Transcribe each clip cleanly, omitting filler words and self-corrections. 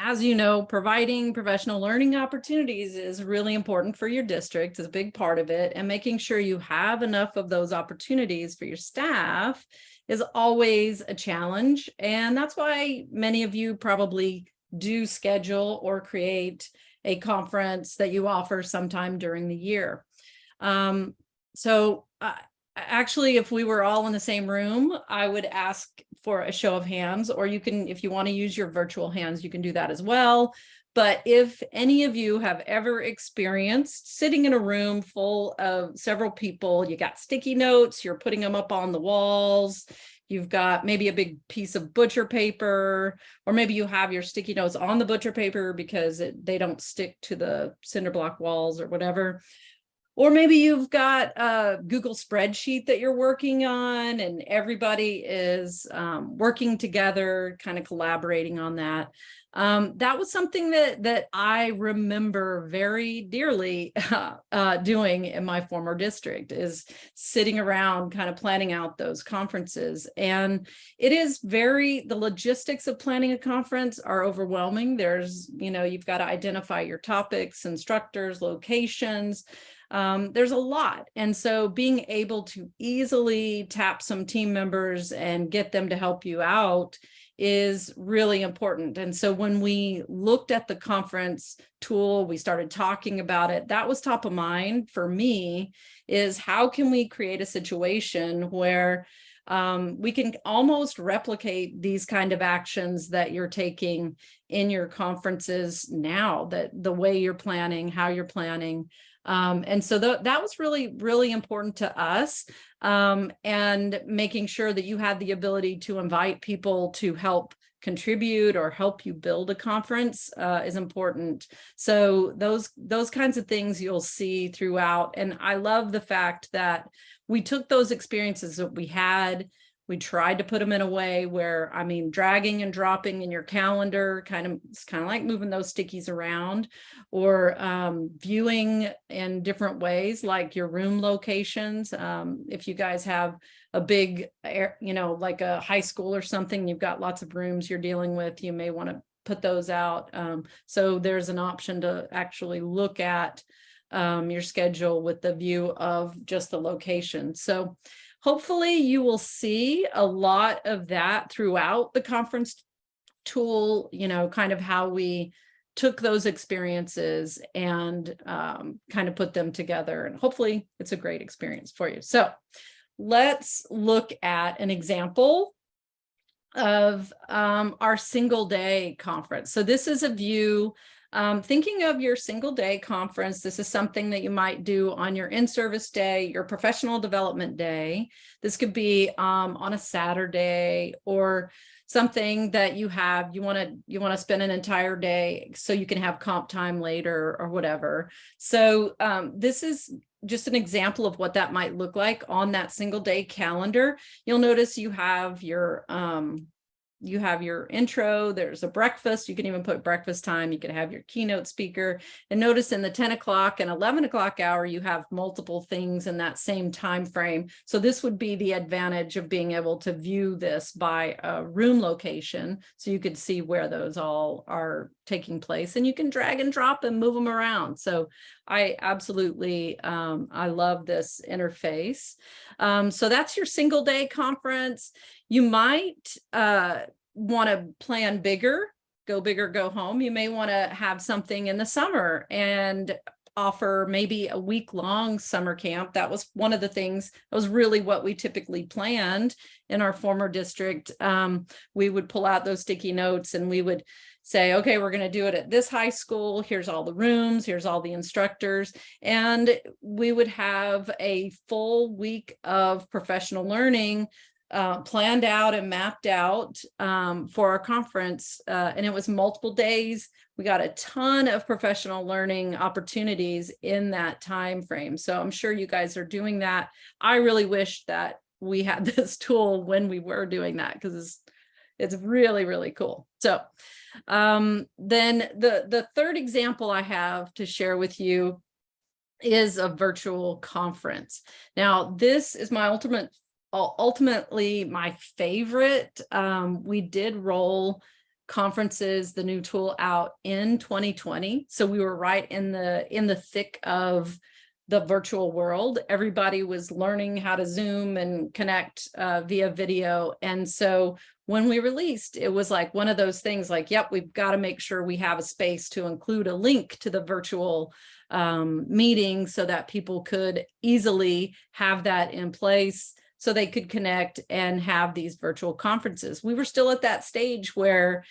as you know, providing professional learning opportunities is really important for your district, is a big part of it, and making sure you have enough of those opportunities for your staff is always a challenge. And that's why many of you probably do schedule or create a conference that you offer sometime during the year. Actually, if we were all in the same room, I would ask for a show of hands, or you can, if you want to use your virtual hands, you can do that as well. But if any of you have ever experienced sitting in a room full of several people, you got sticky notes, you're putting them up on the walls, you've got maybe a big piece of butcher paper, or maybe you have your sticky notes on the butcher paper because they don't stick to the cinder block walls or whatever. Or maybe you've got a Google spreadsheet that you're working on and everybody is working together, kind of collaborating on that. That was something that I remember very dearly doing in my former district, is sitting around kind of planning out those conferences. And it is the logistics of planning a conference are overwhelming. There's, you've got to identify your topics, instructors, locations. There's a lot. And so being able to easily tap some team members and get them to help you out is really important. And so when we looked at the conference tool, we started talking about it. That was top of mind for me, is how can we create a situation where we can almost replicate these kind of actions that you're taking in your conferences now, that the way you're planning, how you're planning. And so that was really, really important to us, and making sure that you had the ability to invite people to help contribute or help you build a conference is important. So those kinds of things you'll see throughout. And I love the fact that we took those experiences that we had, we tried to put them in a way where, dragging and dropping in your calendar, it's kind of like moving those stickies around, or viewing in different ways, like your room locations. If you guys have a big, like a high school or something, you've got lots of rooms you're dealing with, you may want to put those out. So there's an option to actually look at your schedule with the view of just the location. So hopefully you will see a lot of that throughout the conference tool, kind of how we took those experiences and kind of put them together. And hopefully it's a great experience for you. So let's look at an example of our single day conference. So this is a view. Thinking of your single day conference, this is something that you might do on your in-service day, your professional development day. This could be on a Saturday, or something that you want to spend an entire day so you can have comp time later or whatever. So this is just an example of what that might look like on that single day calendar. You'll notice you have your intro, there's a breakfast, you can even put breakfast time, you can have your keynote speaker, and notice in the 10 o'clock and 11 o'clock hour, you have multiple things in that same time frame. So this would be the advantage of being able to view this by a room location, so you could see where those all are taking place, and you can drag and drop and move them around. So I absolutely, I love this interface. So that's your single day conference. You might want to plan bigger, go home. You may want to have something in the summer and offer maybe a week-long summer camp. That was one of the things, that was really what we typically planned in our former district. We would pull out those sticky notes and we would say, okay, we're going to do it at this high school. Here's all the rooms, here's all the instructors. And we would have a full week of professional learning planned out and mapped out for our conference. And it was multiple days. We got a ton of professional learning opportunities in that time frame. So I'm sure you guys are doing that. I really wish that we had this tool when we were doing that, because it's really, really cool. So then the third example I have to share with you is a virtual conference. Now, this is my ultimately my favorite. We did roll conferences, the new tool, out in 2020. So we were right in the thick of the virtual world. Everybody was learning how to Zoom and connect via video. And so when we released, it was like one of those things like, yep, we've got to make sure we have a space to include a link to the virtual meeting so that people could easily have that in place so they could connect and have these virtual conferences. We were still at that stage where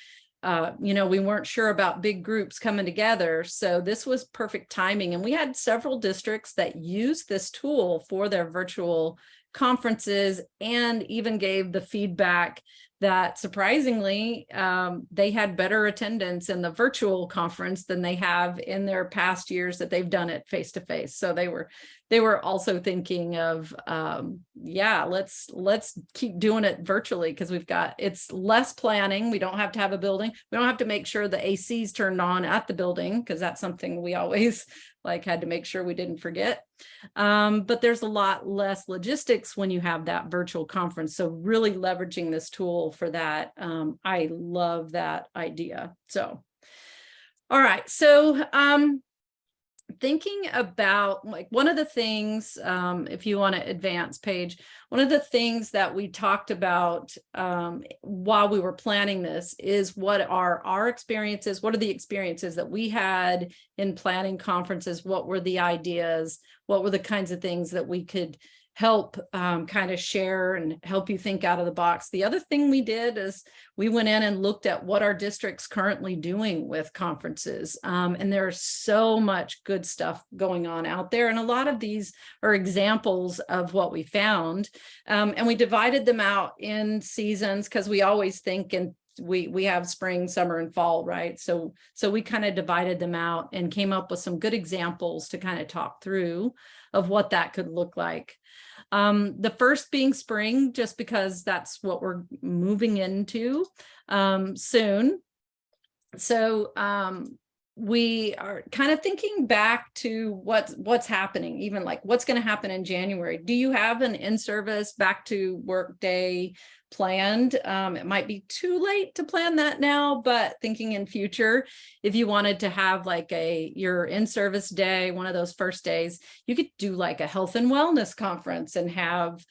we weren't sure about big groups coming together. So this was perfect timing. And we had several districts that used this tool for their virtual conferences and even gave the feedback that surprisingly, they had better attendance in the virtual conference than they have in their past years that they've done it face to face. So they were also thinking of, let's keep doing it virtually because it's less planning. We don't have to have a building. We don't have to make sure the AC's turned on at the building because that's something we always had to make sure we didn't forget. But there's a lot less logistics when you have that virtual conference. So really leveraging this tool for that. I love that idea. So, all right. So, thinking about one of the things, if you want to advance page, one of the things that we talked about while we were planning this is what are our experiences? What are the experiences that we had in planning conferences? What were the ideas? What were the kinds of things that we could help kind of share and help you think out of the box? The other thing we did is we went in and looked at what our district's currently doing with conferences. And there's so much good stuff going on out there. And a lot of these are examples of what we found. And we divided them out in seasons because we always think we have spring, summer, and fall, right? So we kind of divided them out and came up with some good examples to kind of talk through of what that could look like. The first being spring, just because that's what we're moving into soon. So we are kind of thinking back to what's happening, even like what's going to happen in January. Do you have an in-service back to work day planned? It might be too late to plan that now, but thinking in future, if you wanted to have your in-service day, one of those first days, you could do like a health and wellness conference and have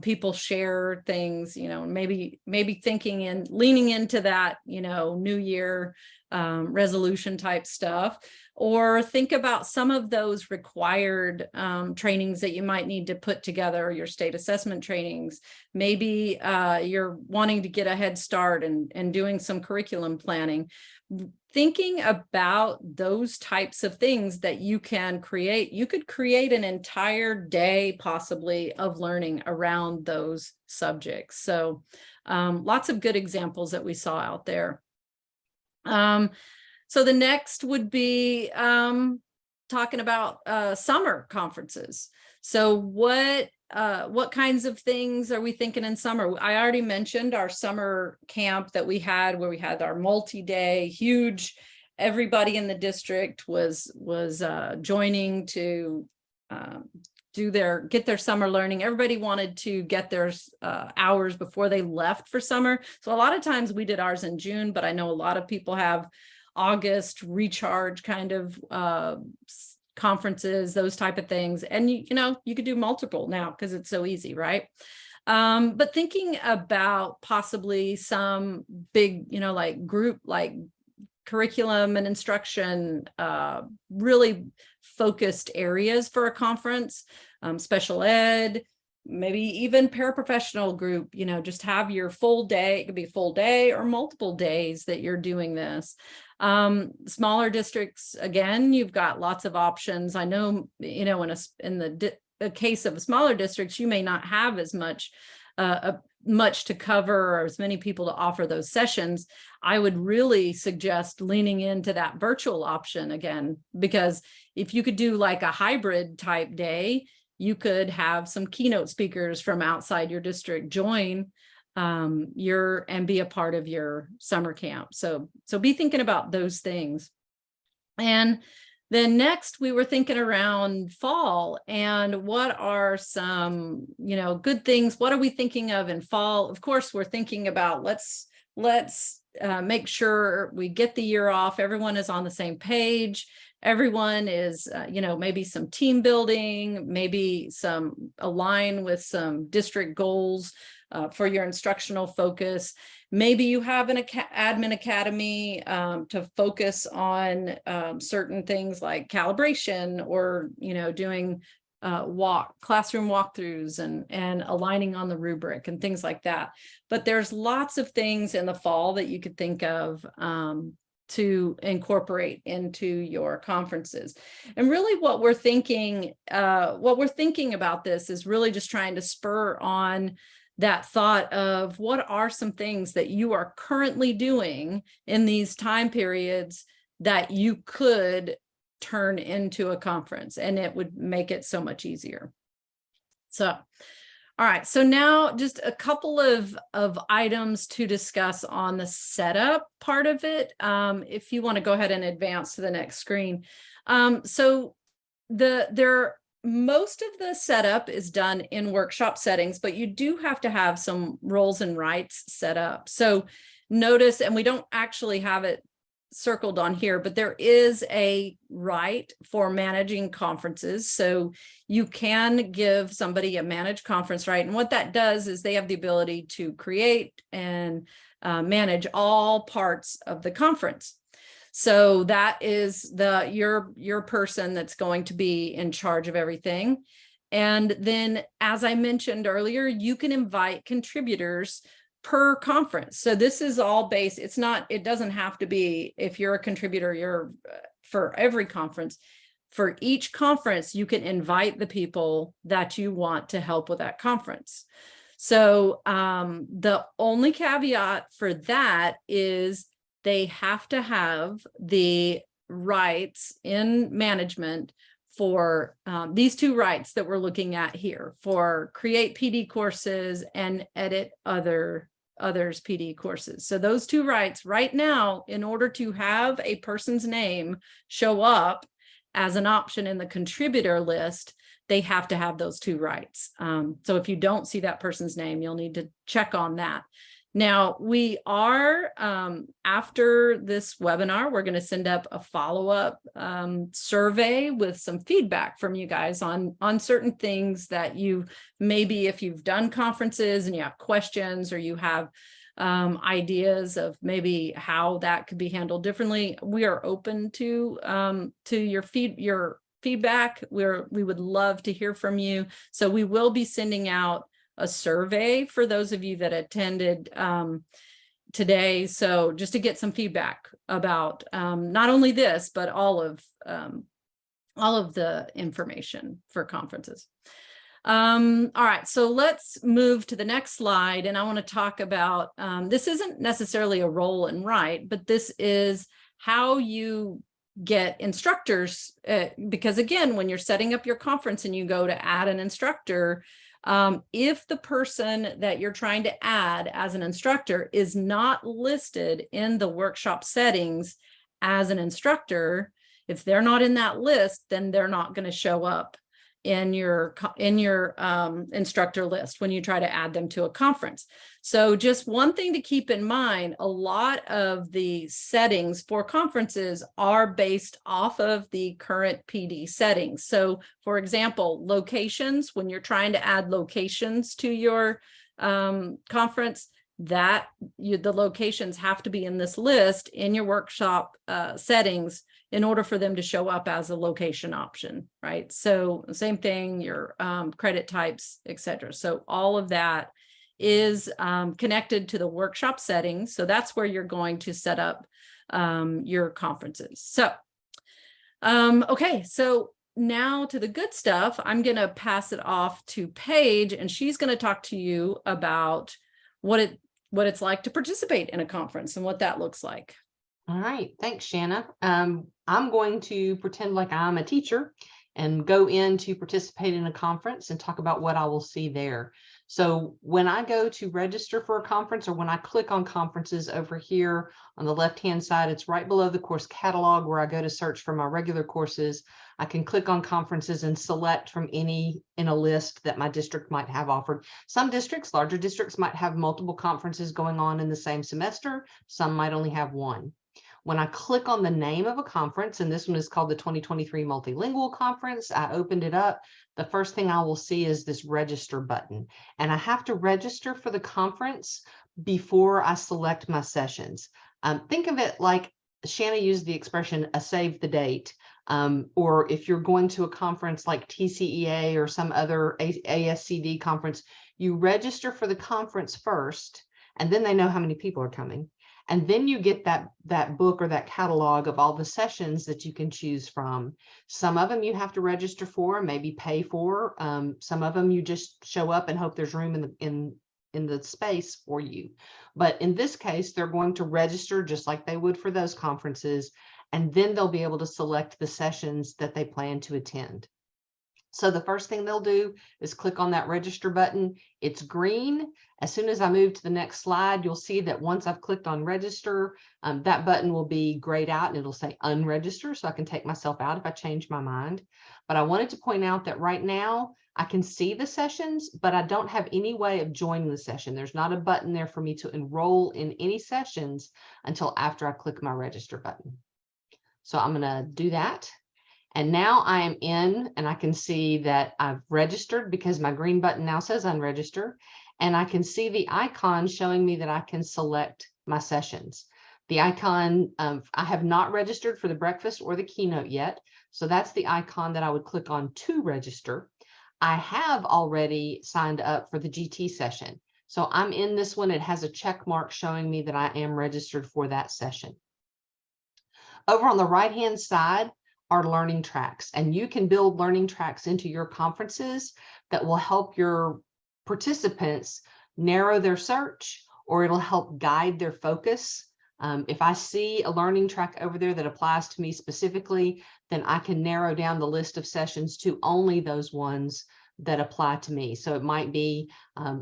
people share things, maybe thinking and leaning into that, New Year resolution type stuff, or think about some of those required trainings that you might need to put together, your state assessment trainings. Maybe you're wanting to get a head start and doing some curriculum planning. Thinking about those types of things that you can create. You could create an entire day possibly of learning around those subjects. So lots of good examples that we saw out there. So the next would be talking about summer conferences. So what kinds of things are we thinking in summer? I already mentioned our summer camp that we had, where we had our multi-day, huge. Everybody in the district was joining to get their summer learning. Everybody wanted to get their hours before they left for summer. So a lot of times we did ours in June, but I know a lot of people have August recharge kind of conferences, those type of things. And you could do multiple now because it's so easy, right? But thinking about possibly some big, group, curriculum and instruction, really focused areas for a conference, special ed, maybe even paraprofessional group, just have your full day. It could be a full day or multiple days that you're doing this. Smaller districts, again, you've got lots of options. I know, in the case of smaller districts, you may not have as much to cover or as many people to offer those sessions. I would really suggest leaning into that virtual option again, because if you could do like a hybrid type day, you could have some keynote speakers from outside your district join and be a part of your summer camp. So be thinking about those things. And then next we were thinking around fall and what are some, good things. What are we thinking of in fall? Of course, we're thinking about let's make sure we get the year off. Everyone is on the same page. Everyone is, maybe some team building, maybe some align with some district goals for your instructional focus. Maybe you have an admin academy to focus on certain things like calibration, or, doing classroom walkthroughs and aligning on the rubric and things like that. But there's lots of things in the fall that you could think of to incorporate into your conferences. And really what we're thinking about this is really just trying to spur on that thought of what are some things that you are currently doing in these time periods that you could turn into a conference, and it would make it so much easier. So, all right, so now just a couple of items to discuss on the setup part of it. If you want to go ahead and advance to the next screen. So most of the setup is done in workshop settings, but you do have to have some roles and rights set up. So notice, and we don't actually have it circled on here, but there is a right for managing conferences. So you can give somebody a managed conference right. And what that does is they have the ability to create and manage all parts of the conference. So that is your person that's going to be in charge of everything. And then, as I mentioned earlier, you can invite contributors per conference. So this is all based, it doesn't have to be, if you're a contributor, you're for every conference. For each conference, you can invite the people that you want to help with that conference. So the only caveat for that is they have to have the rights in management for these two rights that we're looking at here, for create PD courses and edit others PD courses. So those two rights right now, in order to have a person's name show up as an option in the contributor list, they have to have those two rights. So if you don't see that person's name, you'll need to check on that. Now, we are, after this webinar, we're going to send up a follow-up survey with some feedback from you guys on certain things that you, maybe if you've done conferences and you have questions, or you have ideas of maybe how that could be handled differently. We are open to your feedback. We would love to hear from you. So we will be sending out a survey for those of you that attended today. So just to get some feedback about not only this, but all of the information for conferences. All right, so let's move to the next slide. And I want to talk about, this isn't necessarily a role and right, but this is how you get instructors, because again, when you're setting up your conference and you go to add an instructor, if the person that you're trying to add as an instructor is not listed in the workshop settings as an instructor, if they're not in that list, then they're not going to show up in your instructor list when you try to add them to a conference. So just one thing to keep in mind, a lot of the settings for conferences are based off of the current PD settings. So for example, locations, when you're trying to add locations to your conference, the locations have to be in this list in your workshop settings in order for them to show up as a location option, right? So same thing, your credit types, etc. So all of that is connected to the workshop settings. So that's where you're going to set up your conferences. So, okay, so now to the good stuff. I'm going to pass it off to Paige, and she's going to talk to you about what it's like to participate in a conference and what that looks like. All right, thanks, Shanna. I'm going to pretend like I'm a teacher and go in to participate in a conference and talk about what I will see there. So when I go to register for a conference, or when I click on conferences over here on the left-hand side, it's right below the course catalog where I go to search for my regular courses. I can click on conferences and select from any in a list that my district might have offered. Some districts, larger districts, might have multiple conferences going on in the same semester. Some might only have one. When I click on the name of a conference, and this one is called the 2023 Multilingual Conference, I opened it up. The first thing I will see is this register button, and I have to register for the conference before I select my sessions. Think of it like Shanna used the expression a save the date, or if you're going to a conference like TCEA or some other ASCD conference, you register for the conference first, and then they know how many people are coming. And then you get that book or that catalog of all the sessions that you can choose from. Some of them you have to register for, maybe pay for. Some of them you just show up and hope there's room in the space for you. But in this case, they're going to register just like they would for those conferences, and then they'll be able to select the sessions that they plan to attend. So the first thing they'll do is click on that register button. It's green. As soon as I move to the next slide, you'll see that once I've clicked on register, that button will be grayed out and it'll say unregister, so I can take myself out if I change my mind. But I wanted to point out that right now I can see the sessions, but I don't have any way of joining the session. There's not a button there for me to enroll in any sessions until after I click my register button. So I'm going to do that. And now I am in, and I can see that I've registered because my green button now says unregister. And I can see the icon showing me that I can select my sessions. The icon, I have not registered for the breakfast or the keynote yet. So that's the icon that I would click on to register. I have already signed up for the GT session. So I'm in this one. It has a check mark showing me that I am registered for that session. Over on the right-hand side are learning tracks, and you can build learning tracks into your conferences that will help your participants narrow their search, or it'll help guide their focus. If I see a learning track over there that applies to me specifically, then I can narrow down the list of sessions to only those ones that apply to me. So it might be,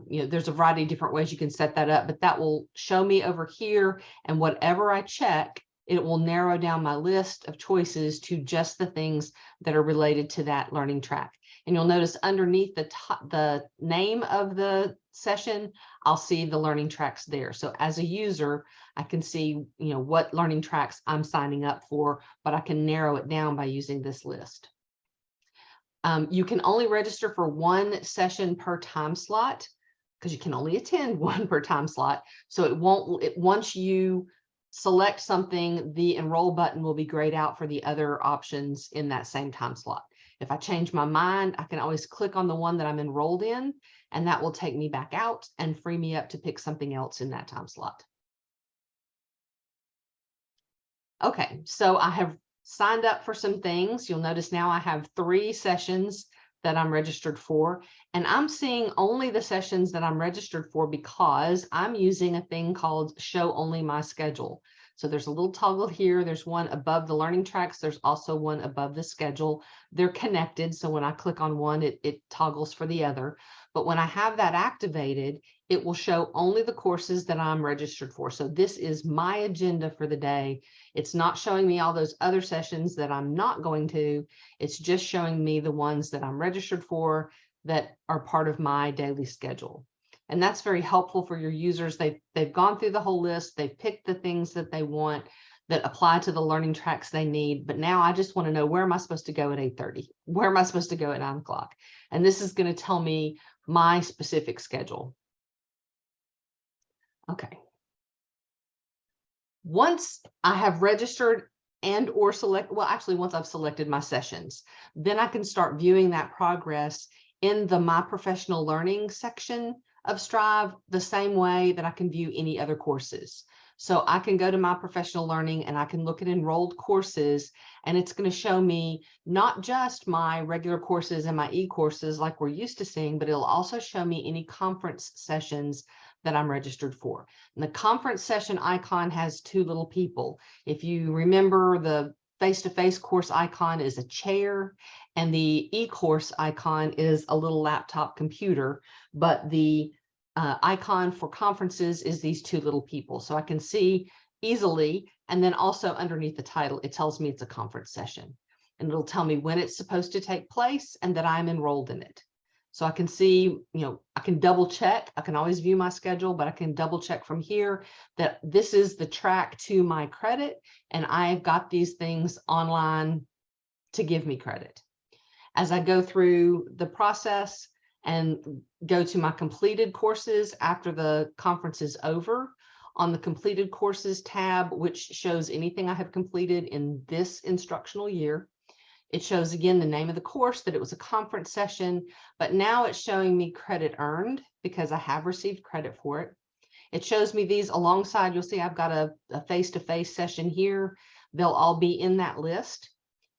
there's a variety of different ways you can set that up, but that will show me over here, and whatever I check, it will narrow down my list of choices to just the things that are related to that learning track. And you'll notice underneath the name of the session, I'll see the learning tracks there. So as a user, I can see, what learning tracks I'm signing up for, but I can narrow it down by using this list. You can only register for one session per time slot because you can only attend one per time slot. So once you select something, the enroll button will be grayed out for the other options in that same time slot. If I change my mind, I can always click on the one that I'm enrolled in, and that will take me back out and free me up to pick something else in that time slot. Okay, so I have signed up for some things. You'll notice now I have 3 sessions that I'm registered for, and I'm seeing only the sessions that I'm registered for because I'm using a thing called Show Only My Schedule. So there's a little toggle here. There's one above the learning tracks. There's also one above the schedule. They're connected. So when I click on one, it toggles for the other. But when I have that activated, it will show only the courses that I'm registered for. So this is my agenda for the day. It's not showing me all those other sessions that I'm not going to. It's just showing me the ones that I'm registered for that are part of my daily schedule. And that's very helpful for your users. They've gone through the whole list. They've picked the things that they want that apply to the learning tracks they need. But now I just want to know, where am I supposed to go at 8:30? Where am I supposed to go at 9 o'clock? And this is going to tell me my specific schedule. Okay. Once I have registered and or once I've selected my sessions, then I can start viewing that progress in the My Professional Learning section of Strive, the same way that I can view any other courses. So I can go to My Professional Learning and I can look at enrolled courses, and it's going to show me not just my regular courses and my e-courses like we're used to seeing, but it'll also show me any conference sessions that I'm registered for. And the conference session icon has 2 little people. If you remember the face-to-face course icon is a chair, and the e-course icon is a little laptop computer, but the icon for conferences is these two little people. So I can see easily, and then also underneath the title, it tells me it's a conference session, and it'll tell me when it's supposed to take place and that I'm enrolled in it. So I can see, I can double check. I can always view my schedule, but I can double check from here that this is the track to my credit, and I've got these things online to give me credit. As I go through the process and go to my completed courses after the conference is over, on the completed courses tab, which shows anything I have completed in this instructional year, it shows again the name of the course, that it was a conference session, but now it's showing me credit earned because I have received credit for it. It shows me these alongside. You'll see I've got a face-to-face session here. They'll all be in that list.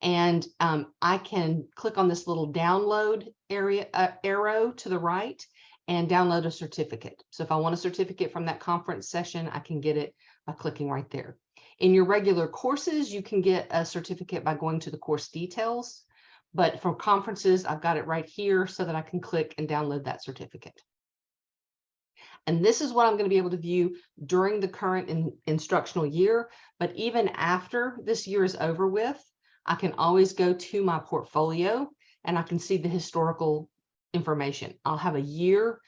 And I can click on this little download area arrow to the right and download a certificate. So if I want a certificate from that conference session, I can get it by clicking right there. In your regular courses, you can get a certificate by going to the course details, but for conferences, I've got it right here so that I can click and download that certificate. And this is what I'm going to be able to view during the current instructional year, but even after this year is over with, I can always go to my portfolio and I can see the historical information. I'll have a year.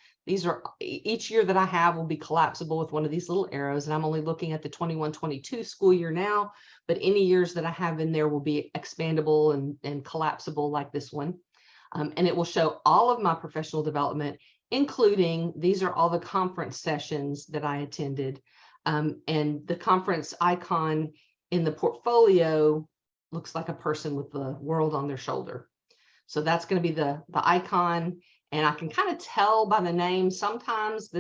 Each year that I have will be collapsible with one of these little arrows, and I'm only looking at the 21-22 school year now, but any years that I have in there will be expandable and collapsible like this one. And it will show all of my professional development, including these are all the conference sessions that I attended. And the conference icon in the portfolio looks like a person with the world on their shoulder. So that's going to be the icon. And I can kind of tell by the name. Sometimes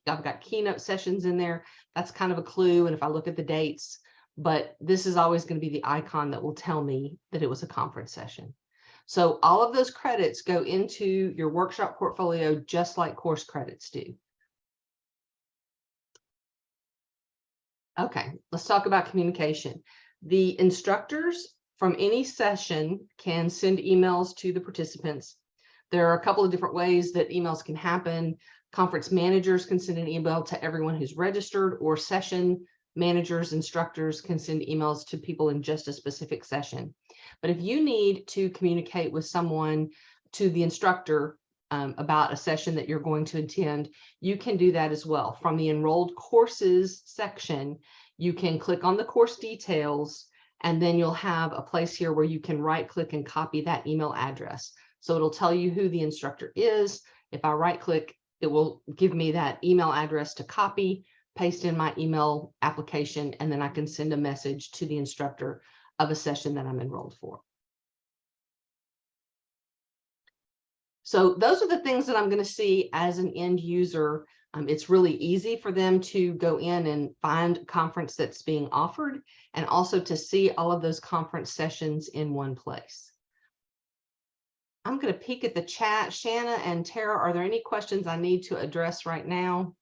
I've got keynote sessions in there. That's kind of a clue. And if I look at the dates, but this is always going to be the icon that will tell me that it was a conference session. So all of those credits go into your workshop portfolio, just like course credits do. Okay, let's talk about communication. The instructors from any session can send emails to the participants. There are a couple of different ways that emails can happen. Conference managers can send an email to everyone who's registered, or session managers, instructors can send emails to people in just a specific session. But if you need to communicate with someone, to the instructor, about a session that you're going to attend, you can do that as well. From the enrolled courses section, you can click on the course details, and then you'll have a place here where you can right click and copy that email address. So it'll tell you who the instructor is. If I right click, it will give me that email address to copy, paste in my email application, and then I can send a message to the instructor of a session that I'm enrolled for. So those are the things that I'm going to see as an end user. It's really easy for them to go in and find a conference that's being offered, and also to see all of those conference sessions in one place. I'm going to peek at the chat. Shanna and Tara, are there any questions I need to address right now?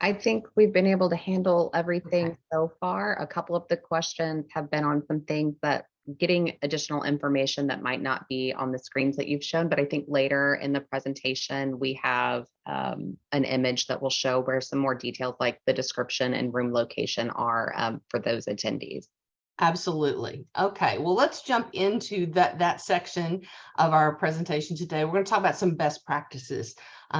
I think we've been able to handle everything Okay. so far. A couple of the questions have been on some things that getting additional information that might not be on the screens that you've shown, but I think later in the presentation, we have an image that will show where some more details like the description and room location are for those attendees. Absolutely. Okay, well, let's jump into that section of our presentation today. We're going to talk about some best practices,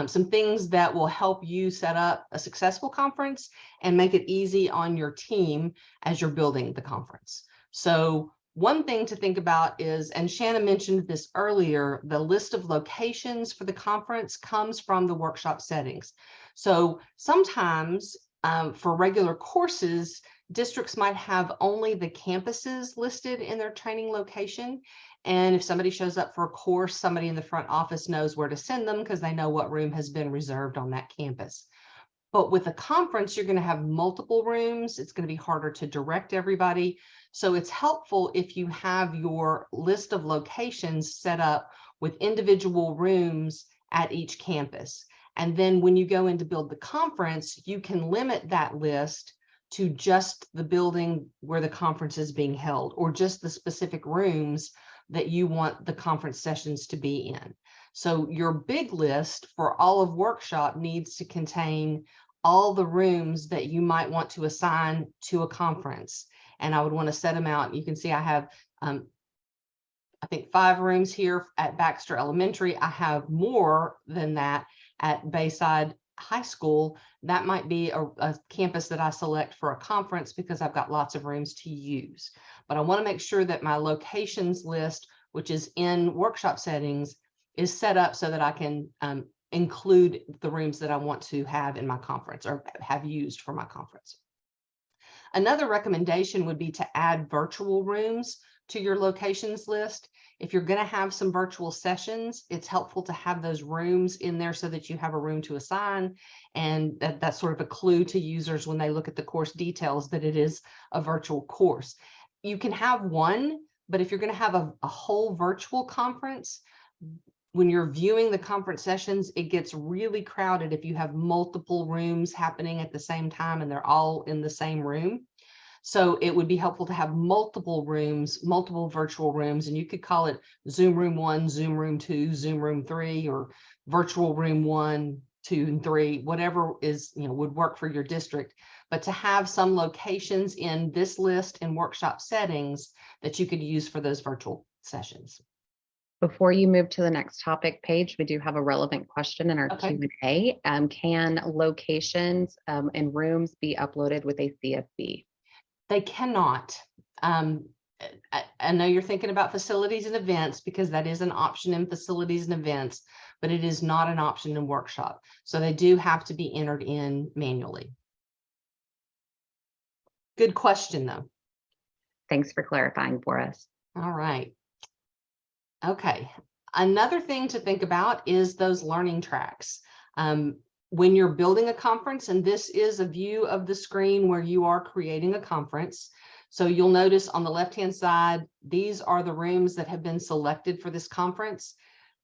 some things that will help you set up a successful conference and make it easy on your team as you're building the conference. So one thing to think about is, and Shanna mentioned this earlier, the list of locations for the conference comes from the workshop settings. So sometimes for regular courses, districts might have only the campuses listed in their training location. And if somebody shows up for a course, somebody in the front office knows where to send them because they know what room has been reserved on that campus. But with a conference, you're going to have multiple rooms. It's going to be harder to direct everybody. So it's helpful if you have your list of locations set up with individual rooms at each campus. And then when you go in to build the conference, you can limit that list to just the building where the conference is being held, or just the specific rooms that you want the conference sessions to be in. So your big list for all of workshop needs to contain all the rooms that you might want to assign to a conference. And I would want to set them out. You can see I have, I think 5 rooms here at Baxter Elementary. I have more than that at Bayside High School. That might be a campus that I select for a conference because I've got lots of rooms to use. But I want to make sure that my locations list, which is in workshop settings, is set up so that I can include the rooms that I want to have in my conference or have used for my conference. Another recommendation would be to add virtual rooms to your locations list. If you're going to have some virtual sessions, it's helpful to have those rooms in there so that you have a room to assign. And that's sort of a clue to users when they look at the course details that it is a virtual course. You can have one, but if you're going to have a whole virtual conference, when you're viewing the conference sessions, it gets really crowded if you have multiple rooms happening at the same time and they're all in the same room. So it would be helpful to have multiple rooms, multiple virtual rooms, and you could call it Zoom Room 1, Zoom Room 2, Zoom Room 3, or Virtual Room 1, 2, and 3, whatever is, would work for your district. But to have some locations in this list in workshop settings that you could use for those virtual sessions. Before you move to the next topic, Paige, we do have a relevant question in our Q&A. Can locations and rooms be uploaded with a CSV? They cannot. I know you're thinking about facilities and events because that is an option in facilities and events, but it is not an option in workshop. So they do have to be entered in manually. Good question, though. Thanks for clarifying for us. All right. Okay. Another thing to think about is those learning tracks. When you're building a conference, and this is a view of the screen where you are creating a conference. So you'll notice on the left-hand side, these are the rooms that have been selected for this conference.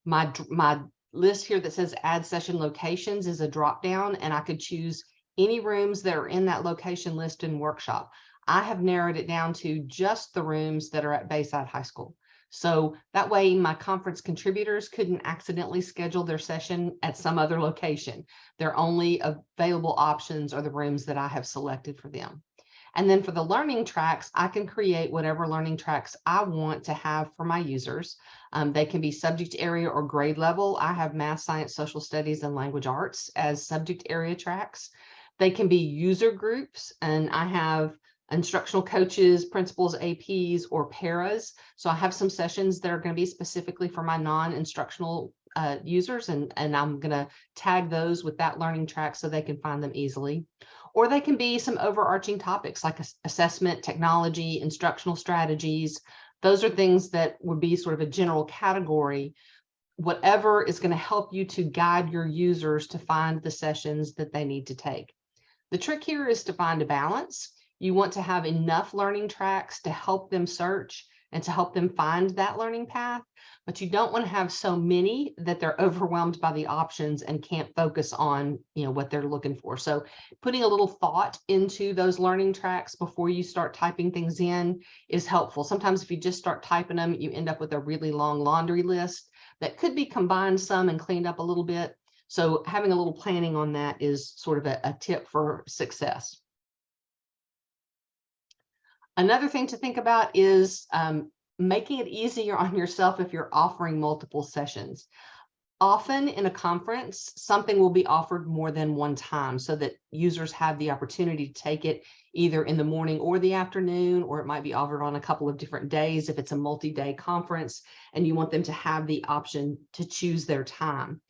My list here that says add session locations is a drop-down, and I could choose any rooms that are in that location list in workshop. I have narrowed it down to just the rooms that are at Bayside High School. So that way my conference contributors couldn't accidentally schedule their session at some other location. Their only available options are the rooms that I have selected for them. And then for the learning tracks, I can create whatever learning tracks I want to have for my users. They can be subject area or grade level. I have math, science, social studies, and language arts as subject area tracks. They can be user groups, and I have instructional coaches, principals, APs, or paras. So I have some sessions that are going to be specifically for my non-instructional users, and I'm going to tag those with that learning track so they can find them easily. Or they can be some overarching topics like assessment, technology, instructional strategies. Those are things that would be sort of a general category. Whatever is going to help you to guide your users to find the sessions that they need to take. The trick here is to find a balance. You want to have enough learning tracks to help them search and to help them find that learning path, but you don't want to have so many that they're overwhelmed by the options and can't focus on, what they're looking for. So putting a little thought into those learning tracks before you start typing things in is helpful. Sometimes if you just start typing them, you end up with a really long laundry list that could be combined some and cleaned up a little bit. So having a little planning on that is sort of a tip for success. Another thing to think about is making it easier on yourself if you're offering multiple sessions. Often in a conference, something will be offered more than one time so that users have the opportunity to take it either in the morning or the afternoon, or it might be offered on a couple of different days if it's a multi-day conference and you want them to have the option to choose their time.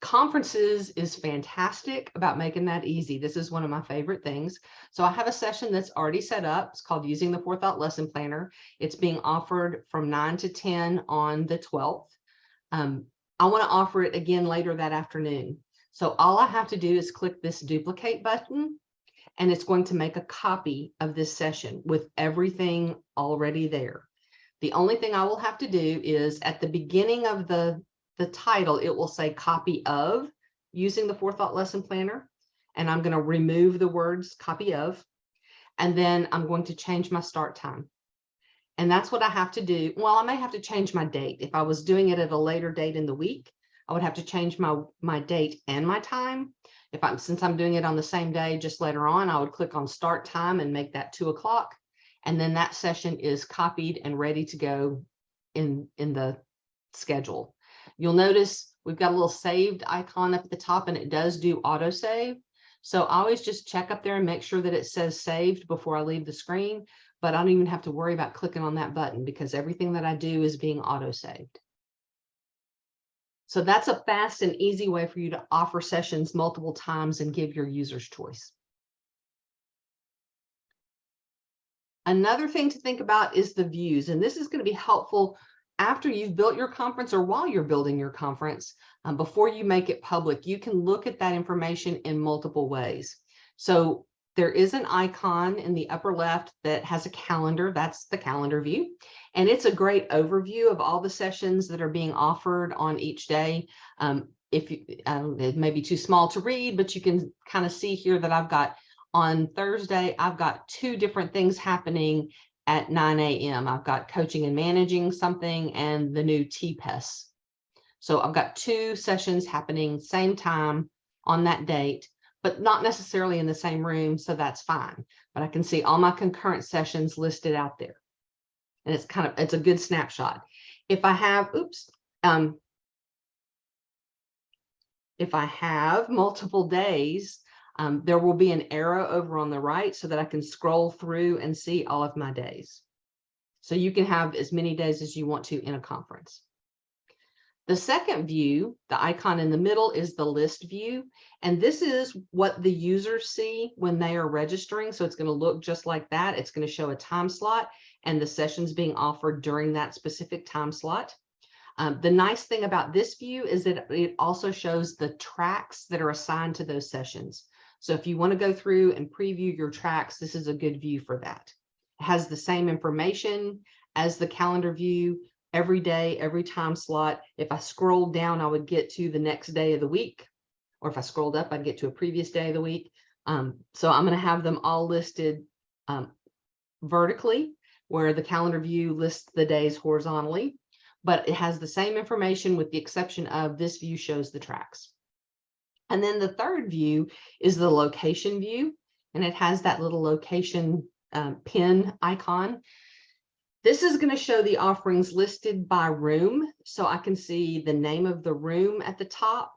Conferences is fantastic about making that easy. This is one of my favorite things. So I have a session that's already set up. It's called Using the Forethought Lesson Planner. It's being offered from 9 to 10 on the 12th. I want to offer it again later that afternoon. So all I have to do is click this duplicate button, and it's going to make a copy of this session with everything already there. The only thing I will have to do is at the beginning of the title, it will say copy of Using the Forethought Lesson Planner. and I'm going to remove the words copy of, and then I'm going to change my start time. And that's what I have to do. Well, I may have to change my date. If I was doing it at a later date in the week, I would have to change my date and my time. Since I'm doing it on the same day, just later on, I would click on start time and make that 2 o'clock. And then that session is copied and ready to go in the schedule. You'll notice we've got a little saved icon up at the top, and it does do auto save. So I always just check up there and make sure that it says saved before I leave the screen, but I don't even have to worry about clicking on that button because everything that I do is being auto saved. So that's a fast and easy way for you to offer sessions multiple times and give your users choice. Another thing to think about is the views, and this is going to be helpful after you've built your conference or while you're building your conference. Before you make it public, you can look at that information in multiple ways. So there is an icon in the upper left that has a calendar. That's the calendar view. And it's a great overview of all the sessions that are being offered on each day. It may be too small to read, but you can kind of see here that I've got on Thursday, I've got 2 different things happening at 9 a.m. I've got coaching and managing something and the new TPES. So I've got 2 sessions happening same time on that date, but not necessarily in the same room. So that's fine. But I can see all my concurrent sessions listed out there. And it's a good snapshot. If I have, if I have multiple days, there will be an arrow over on the right so that I can scroll through and see all of my days. So you can have as many days as you want to in a conference. The second view, the icon in the middle, is the list view. And this is what the users see when they are registering. So it's going to look just like that. It's going to show a time slot and the sessions being offered during that specific time slot. The nice thing about this view is that it also shows the tracks that are assigned to those sessions. So if you want to go through and preview your tracks, this is a good view for that. It has the same information as the calendar view. Every day, every time slot. If I scrolled down, I would get to the next day of the week, or if I scrolled up, I'd get to a previous day of the week. So I'm going to have them all listed vertically, where the calendar view lists the days horizontally, but it has the same information with the exception of this view shows the tracks. And then the third view is the location view, and it has that little location pin icon. This is going to show the offerings listed by room. So I can see the name of the room at the top,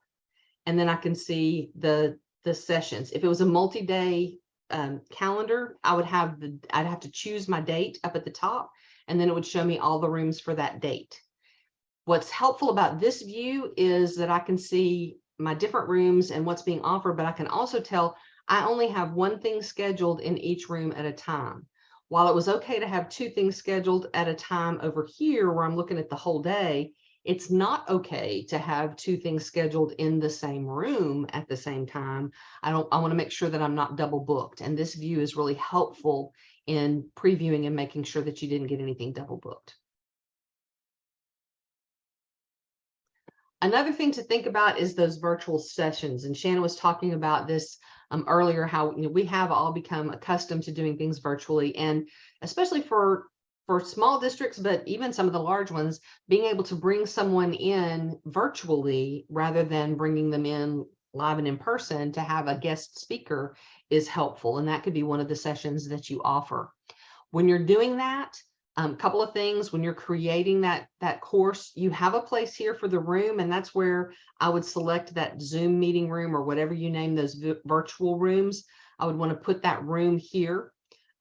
and then I can see the sessions. If it was a multi-day calendar, I'd have to choose my date up at the top, and then it would show me all the rooms for that date. What's helpful about this view is that I can see my different rooms and what's being offered, but I can also tell I only have 1 thing scheduled in each room at a time. While it was okay to have 2 things scheduled at a time over here where I'm looking at the whole day, it's not okay to have 2 things scheduled in the same room at the same time. I want to make sure that I'm not double booked. And this view is really helpful in previewing and making sure that you didn't get anything double booked. Another thing to think about is those virtual sessions. And Shannon was talking about this earlier, how we have all become accustomed to doing things virtually, and especially for small districts, but even some of the large ones, being able to bring someone in virtually rather than bringing them in live and in person to have a guest speaker is helpful. And that could be one of the sessions that you offer. When you're doing that, a couple of things. When you're creating that course, you have a place here for the room, and that's where I would select that Zoom meeting room or whatever you name those virtual rooms. I would want to put that room here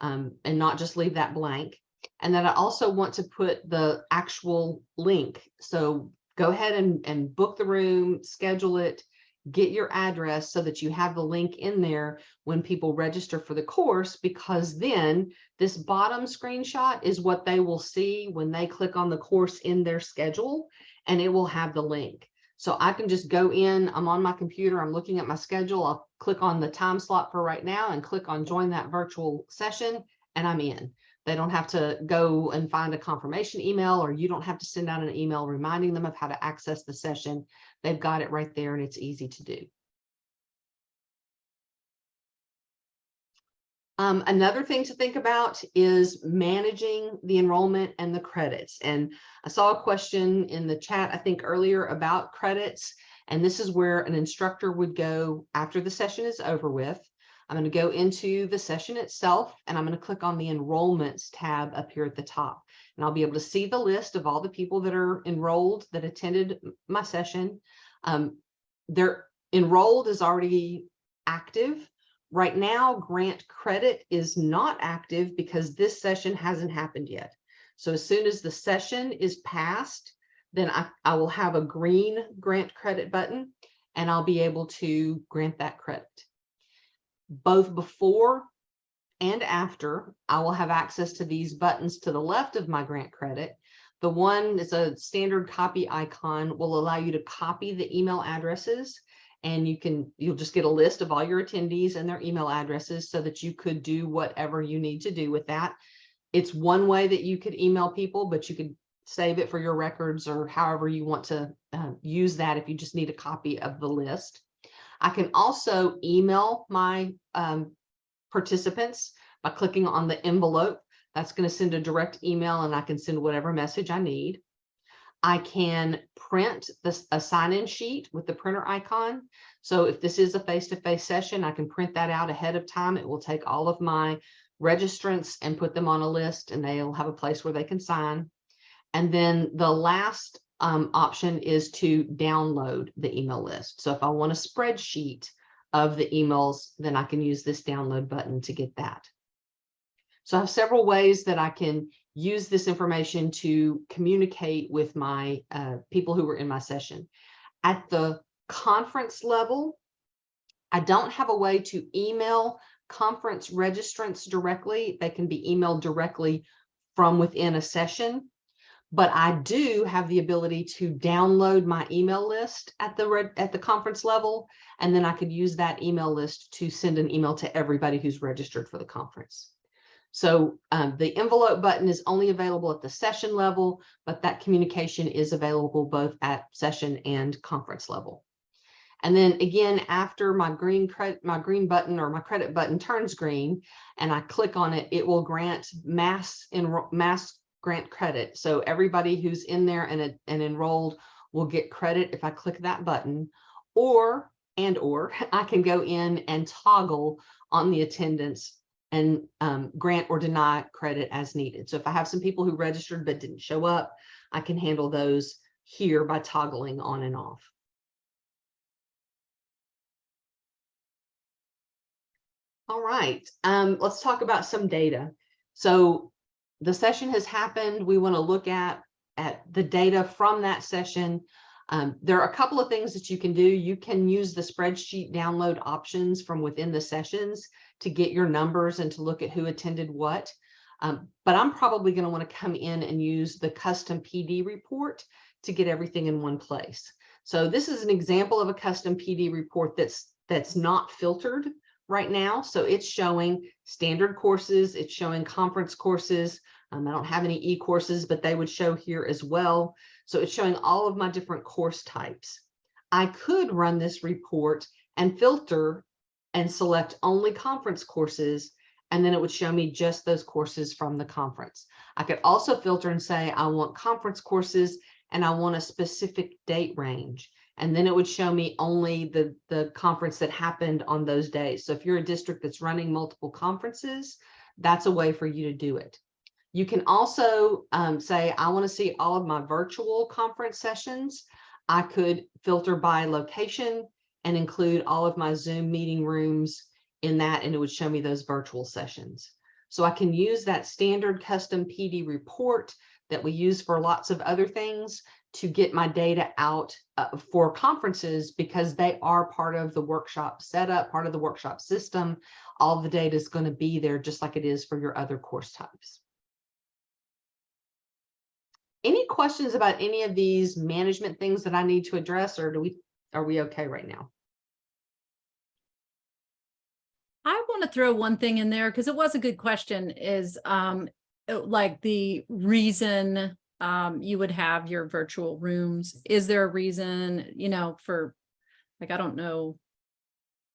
and not just leave that blank. And then I also want to put the actual link. So go ahead and book the room, schedule it, get your address so that you have the link in there when people register for the course, because then this bottom screenshot is what they will see when they click on the course in their schedule, and it will have the link. So I can just go in, I'm on my computer, I'm looking at my schedule, I'll click on the time slot for right now and click on join that virtual session, and I'm in. They don't have to go and find a confirmation email, or you don't have to send out an email reminding them of how to access the session. They've got it right there, and it's easy to do. Another thing to think about is managing the enrollment and the credits. And I saw a question in the chat, I think earlier, about credits. And this is where an instructor would go after the session is over with. I'm going to go into the session itself, and I'm going to click on the enrollments tab up here at the top. And I'll be able to see the list of all the people that are enrolled that attended my session. Their enrolled is already active. Right now, grant credit is not active because this session hasn't happened yet. So as soon as the session is passed, then I will have a green grant credit button, and I'll be able to grant that credit. Both before and after, I will have access to these buttons to the left of my grant credit. The one is a standard copy icon, will allow you to copy the email addresses, and you'll just get a list of all your attendees and their email addresses so that you could do whatever you need to do with that. It's one way that you could email people, but you could save it for your records or however you want to use that if you just need a copy of the list. I can also email my participants by clicking on the envelope. That's going to send a direct email, and I can send whatever message I need. I can print a sign-in sheet with the printer icon. So if this is a face-to-face session, I can print that out ahead of time. It will take all of my registrants and put them on a list, and they'll have a place where they can sign. And then the last option is to download the email list. So if I want a spreadsheet of the emails, then I can use this download button to get that. So I have several ways that I can use this information to communicate with my people who were in my session. At the conference level, I don't have a way to email conference registrants directly. They can be emailed directly from within a session, but I do have the ability to download my email list at the conference level, and then I could use that email list to send an email to everybody who's registered for the conference. So the envelope button is only available at the session level, but that communication is available both at session and conference level. And then again, after my green button or my credit button turns green and I click on it, it will grant mass grant credit. So everybody who's in there and enrolled will get credit if I click that button, or I can go in and toggle on the attendance and grant or deny credit as needed. So if I have some people who registered but didn't show up, I can handle those here by toggling on and off. All right, let's talk about some data. So the session has happened. We want to look at the data from that session. There are a couple of things that you can do. You can use the spreadsheet download options from within the sessions to get your numbers and to look at who attended what. But I'm probably going to want to come in and use the custom PD report to get everything in one place. So this is an example of a custom PD report that's not filtered right now. So it's showing standard courses, it's showing conference courses. I don't have any e-courses, but they would show here as well. So it's showing all of my different course types. I could run this report and filter and select only conference courses, and then it would show me just those courses from the conference. I could also filter and say, I want conference courses and I want a specific date range. And then it would show me only the conference that happened on those days. So if you're a district that's running multiple conferences, that's a way for you to do it. You can also say, I want to see all of my virtual conference sessions. I could filter by location and include all of my Zoom meeting rooms in that, and it would show me those virtual sessions. So I can use that standard custom PD report that we use for lots of other things to get my data out for conferences, because they are part of the workshop setup, part of the workshop system. All the data is going to be there just like it is for your other course types. Any questions about any of these management things that I need to address, or are we okay right now? I want to throw one thing in there because it was a good question, is like the reason you would have your virtual rooms. Is there a reason, for, like, I don't know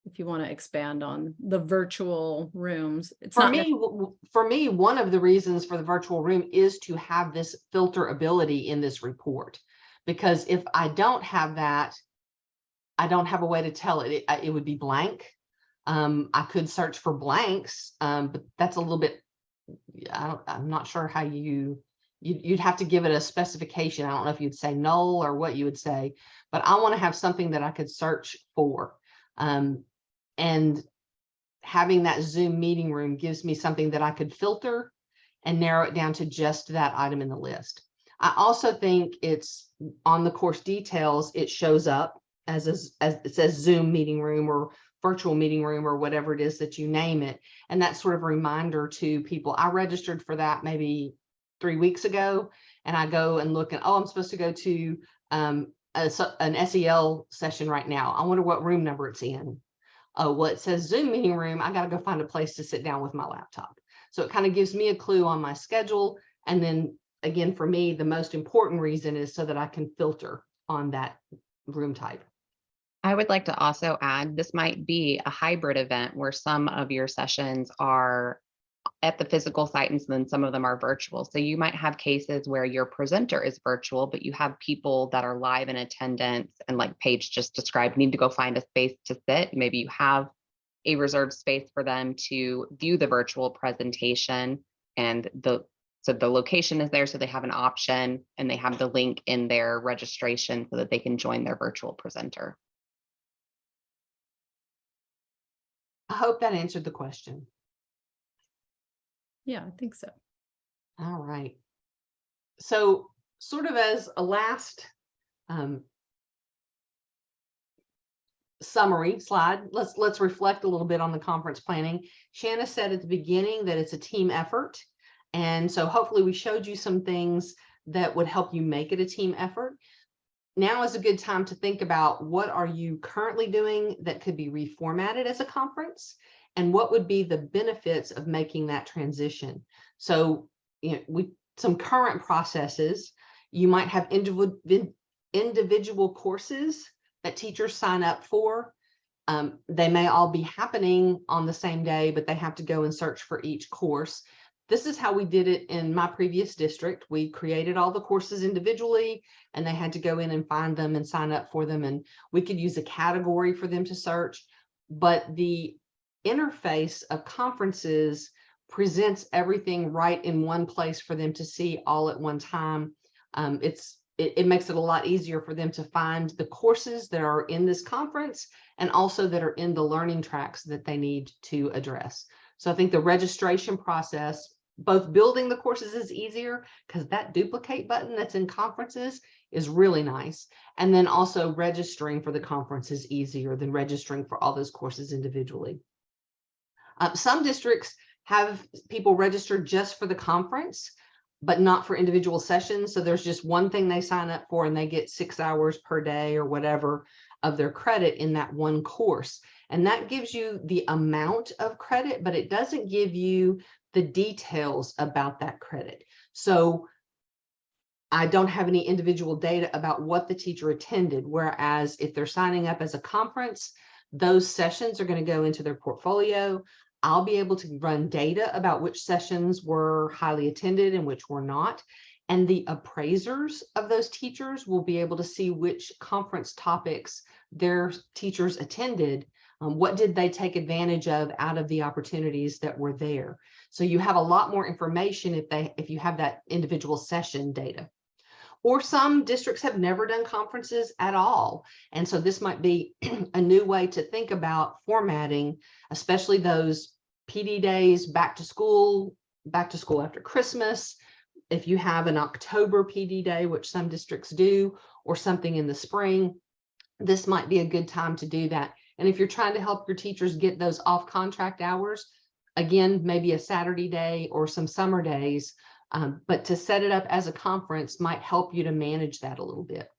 if you want to expand on the virtual rooms. It's For not me, one of the reasons for the virtual room is to have this filter ability in this report, because if I don't have that, I don't have a way to tell it. It would be blank. I could search for blanks, but that's a little bit, I'm not sure how you'd have to give it a specification. I don't know if you'd say null or what you would say, but I want to have something that I could search for. And having that Zoom meeting room gives me something that I could filter and narrow it down to just that item in the list. I also think it's on the course details, it shows up as it says Zoom meeting room or virtual meeting room or whatever it is that you name it. And that's sort of a reminder to people. I registered for that maybe 3 weeks ago, and I go and look and, oh, I'm supposed to go to an SEL session right now. I wonder what room number it's in. Oh, well, it says Zoom meeting room. I got to go find a place to sit down with my laptop. So it kind of gives me a clue on my schedule. And then again, for me, the most important reason is so that I can filter on that room type. I would like to also add, this might be a hybrid event where some of your sessions are at the physical site and then some of them are virtual. So you might have cases where your presenter is virtual, but you have people that are live in attendance, and like Paige just described, need to go find a space to sit. Maybe you have a reserved space for them to view the virtual presentation, and so the location is there, so they have an option and they have the link in their registration so that they can join their virtual presenter. I hope that answered the question. Yeah, I think so. All right. So sort of as a last summary slide, let's reflect a little bit on the conference planning. Shanna said at the beginning that it's a team effort. And so hopefully we showed you some things that would help you make it a team effort. Now is a good time to think about what are you currently doing that could be reformatted as a conference, and what would be the benefits of making that transition. So, some current processes, you might have individual courses that teachers sign up for. They may all be happening on the same day, but they have to go and search for each course. This is how we did it in my previous district. We created all the courses individually, and they had to go in and find them and sign up for them. And we could use a category for them to search. But the interface of conferences presents everything right in one place for them to see all at one time. It makes it a lot easier for them to find the courses that are in this conference and also that are in the learning tracks that they need to address. So I think the registration process, both building the courses is easier because that duplicate button that's in conferences is really nice. And then also registering for the conference is easier than registering for all those courses individually. Some districts have people register just for the conference, but not for individual sessions. So there's just one thing they sign up for and they get 6 hours per day or whatever of their credit in that one course. And that gives you the amount of credit, but it doesn't give you the details about that credit. So I don't have any individual data about what the teacher attended. Whereas if they're signing up as a conference, those sessions are going to go into their portfolio. I'll be able to run data about which sessions were highly attended and which were not. And the appraisers of those teachers will be able to see which conference topics their teachers attended. What did they take advantage of out of the opportunities that were there? So you have a lot more information if you have that individual session data. Or some districts have never done conferences at all. And so this might be a new way to think about formatting, especially those PD days, back to school after Christmas. If you have an October PD day, which some districts do, or something in the spring, this might be a good time to do that. And if you're trying to help your teachers get those off contract hours, again, maybe a Saturday day or some summer days, but to set it up as a conference might help you to manage that a little bit.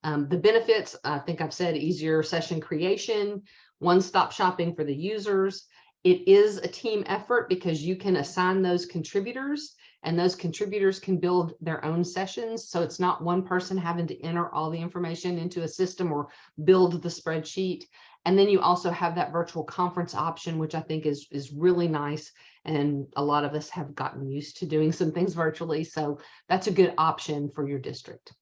The benefits, I think I've said, easier session creation, one-stop shopping for the users. It is a team effort because you can assign those contributors and those contributors can build their own sessions. So it's not one person having to enter all the information into a system or build the spreadsheet. And then you also have that virtual conference option, which I think is really nice. And a lot of us have gotten used to doing some things virtually. So that's a good option for your district.